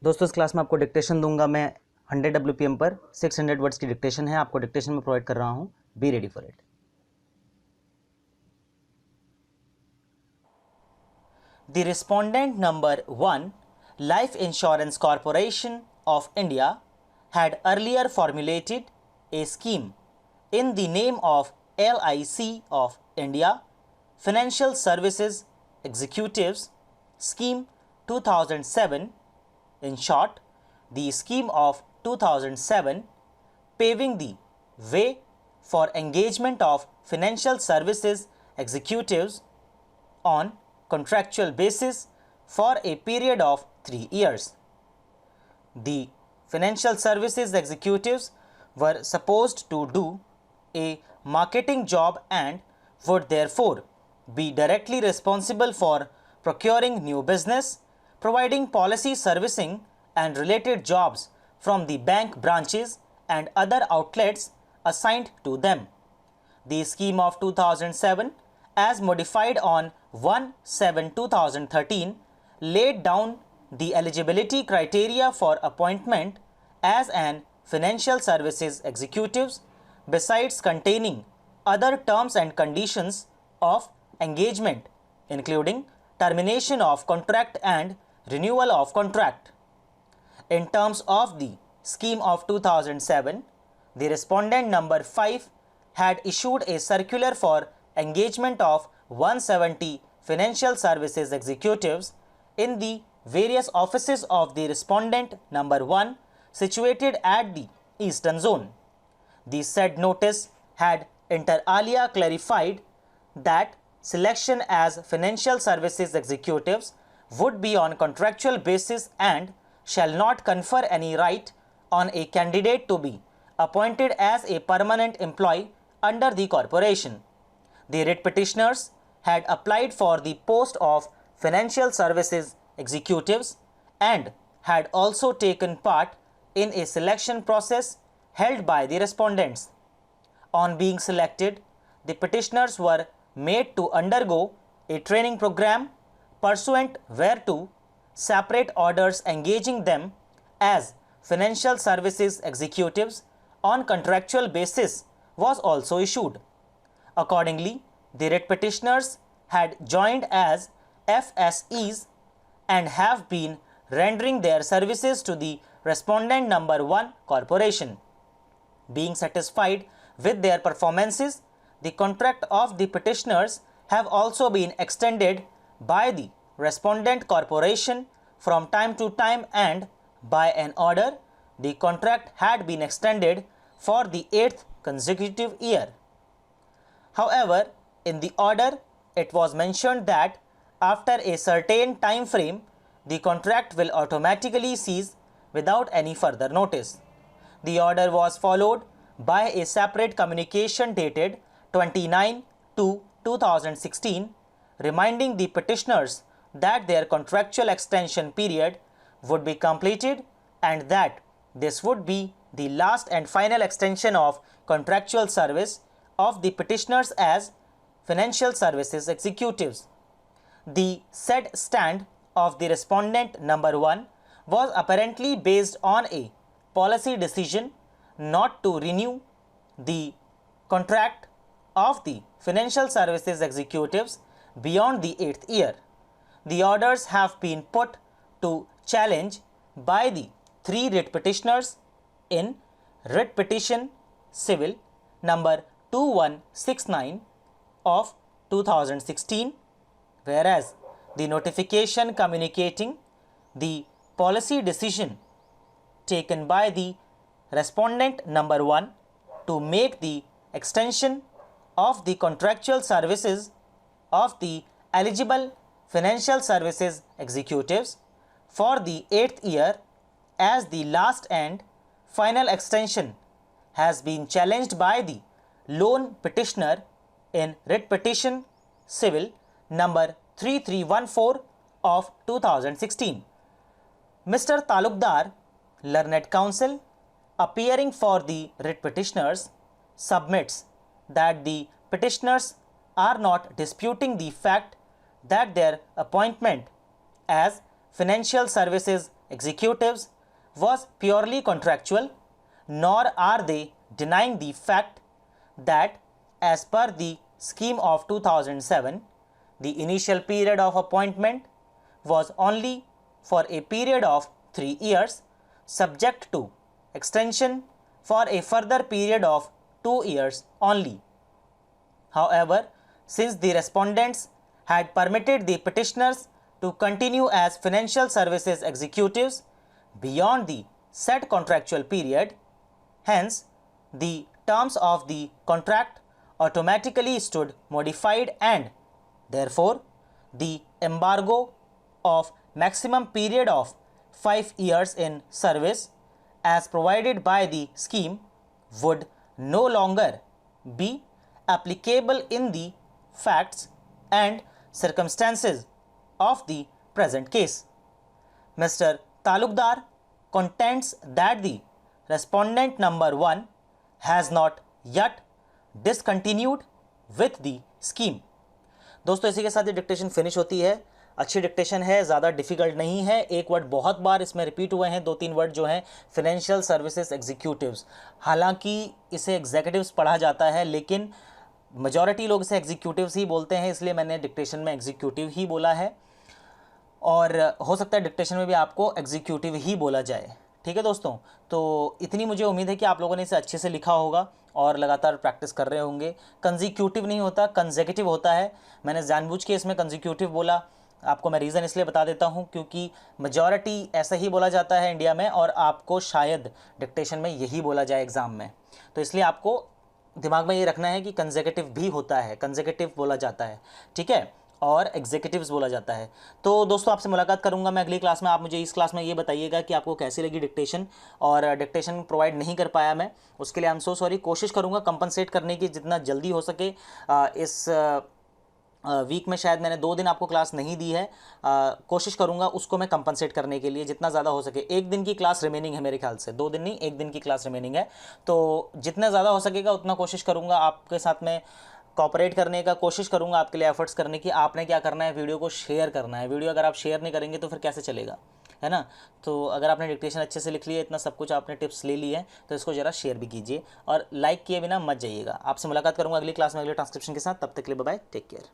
दोस्तों इस क्लास में आपको डिक्टेशन दूंगा मैं 100 WPM पर 600 वर्ड्स की डिक्टेशन है, आपको डिक्टेशन में प्रोवाइड कर रहा हूं। Be ready for it. The respondent number 1, Life Insurance Corporation of India, had earlier formulated a scheme in the name of LIC of India, Financial Services Executives Scheme 2007. In short, the scheme of 2007, paving the way for engagement of financial services executives on contractual basis for a period of 3 years. The financial services executives were supposed to do a marketing job and would therefore be directly responsible for procuring new business, providing policy servicing and related jobs from the bank branches and other outlets assigned to them. The scheme of 2007, as modified on 1/7/2013, laid down the eligibility criteria for appointment as an financial services executives, besides containing other terms and conditions of engagement, including termination of contract and renewal of contract. In terms of the scheme of 2007, the respondent number 5 had issued a circular for engagement of 170 financial services executives in the various offices of the respondent number 1 situated at the eastern zone. The said notice had inter alia clarified that selection as financial services executives would be on contractual basis and shall not confer any right on a candidate to be appointed as a permanent employee under the corporation. The writ petitioners had applied for the post of financial services executives and had also taken part in a selection process held by the respondents. On being selected, the petitioners were made to undergo a training program, pursuant whereto separate orders engaging them as financial services executives on contractual basis was also issued. Accordingly, the writ petitioners had joined as FSEs and have been rendering their services to the respondent number 1 corporation. Being satisfied with their performances, the contract of the petitioners have also been extended by the respondent corporation from time to time, and by an order the contract had been extended for the 8th consecutive year. However, in the order it was mentioned that after a certain time frame the contract will automatically cease without any further notice. The order was followed by a separate communication dated 29/2/2016, reminding the petitioners that their contractual extension period would be completed and that this would be the last and final extension of contractual service of the petitioners as financial services executives. The said stand of the respondent number 1 was apparently based on a policy decision not to renew the contract of the financial services executives beyond the 8th year. The orders have been put to challenge by the 3 writ petitioners in writ petition civil number 2169 of 2016, whereas the notification communicating the policy decision taken by the respondent number 1 to make the extension of the contractual services of the eligible financial services executives for the 8th year as the last and final extension has been challenged by the lone petitioner in writ petition civil number 3314 of 2016. Mr. Talukdar, learned counsel, appearing for the writ petitioners, submits that the petitioners are not disputing the fact that their appointment as financial services executives was purely contractual, nor are they denying the fact that as per the scheme of 2007, the initial period of appointment was only for a period of 3 years, subject to extension for a further period of 2 years only. However, since the respondents had permitted the petitioners to continue as financial services executives beyond the set contractual period, hence the terms of the contract automatically stood modified and therefore the embargo of maximum period of 5 years in service as provided by the scheme would no longer be applicable in the facts and circumstances of the present case. Mr. Talukdar contends that the respondent number 1 has not yet discontinued with the scheme. दोस्तों इसी के साथ ये dictation finish होती है। अच्छी dictation है, ज़्यादा डिफ़िकल्ट नहीं है। एक वर्ड बहुत बार इसमें रिपीट हुए हैं, 2-3 वर्ड जो हैं फिनेंशियल सर्विसेज एग्जीक्यूटिव्स। हालांकि इसे एग्जीक्यूटिव्स पढ़ा जाता है लेकिन मेजॉरिटी लोग इसे एग्जीक्यूटिव्स ही बोलते हैं, इसलिए मैंने डिक्टेशन में एग्जीक्यूटिव ही बोला है और हो सकता है डिक्टेशन में भी आपको एग्जीक्यूटिव ही बोला जाए। ठीक है दोस्तों, तो इतनी मुझे उम्मीद है कि आप लोगों ने इसे अच्छे से लिखा होगा और लगातार प्रैक्टिस कर रहे होंगे। कंजिक्यूटिव नहीं होता, कंसेक्यूटिव होता है। मैंने जानबूझ के इसमें कंजिक्यूटिव बोला, आपको मैं रीज़न इसलिए बता देता हूं क्योंकि मेजॉरिटी ऐसा ही बोला जाता है इंडिया में और आपको शायद डिक्टेशन में यही बोला जाए एग्ज़ाम में, तो इसलिए आपको दिमाग में ये रखना है कि कंसेक्यूटिव भी होता है, कंसेक्यूटिव बोला जाता है, ठीक है, और एग्जीक्यूटिव्स बोला जाता है। तो दोस्तों आपसे मुलाकात करूंगा मैं अगली क्लास में। आप मुझे इस क्लास में ये बताइएगा कि आपको कैसी लगी डिक्टेशन, और डिक्टेशन प्रोवाइड नहीं कर पाया मैं, उसके लिए आई एम सो सॉरी। कोशिश करूंगा कंपनसेट करने की जितना जल्दी हो सके। इस वीक में शायद मैंने 2 दिन आपको क्लास नहीं दी है, कोशिश करूंगा उसको मैं कंपनसेट करने के लिए जितना ज़्यादा हो सके। 1 दिन की क्लास रिमेनिंग है मेरे ख्याल से, 2 दिन नहीं, 1 दिन की क्लास रिमेनिंग है, तो जितना ज़्यादा हो सकेगा उतना कोशिश करूंगा आपके साथ में कॉपरेट करने का, कोशिश करूंगा आपके लिए एफर्ट्स करने की। आपने क्या करना है, वीडियो को शेयर करना है। वीडियो अगर आप शेयर नहीं करेंगे तो फिर कैसे चलेगा, है ना। तो अगर आपने डिक्टेशन अच्छे से लिख ली है, इतना सब कुछ आपने टिप्स ले ली है, तो इसको ज़रा शेयर भी कीजिए और लाइक किए बिना मत जाइएगा। आपसे मुलाकात करूंगा अगली क्लास में अगले ट्रांसक्रिप्शन के साथ। तब तक के लिए बाय बाय, टेक केयर।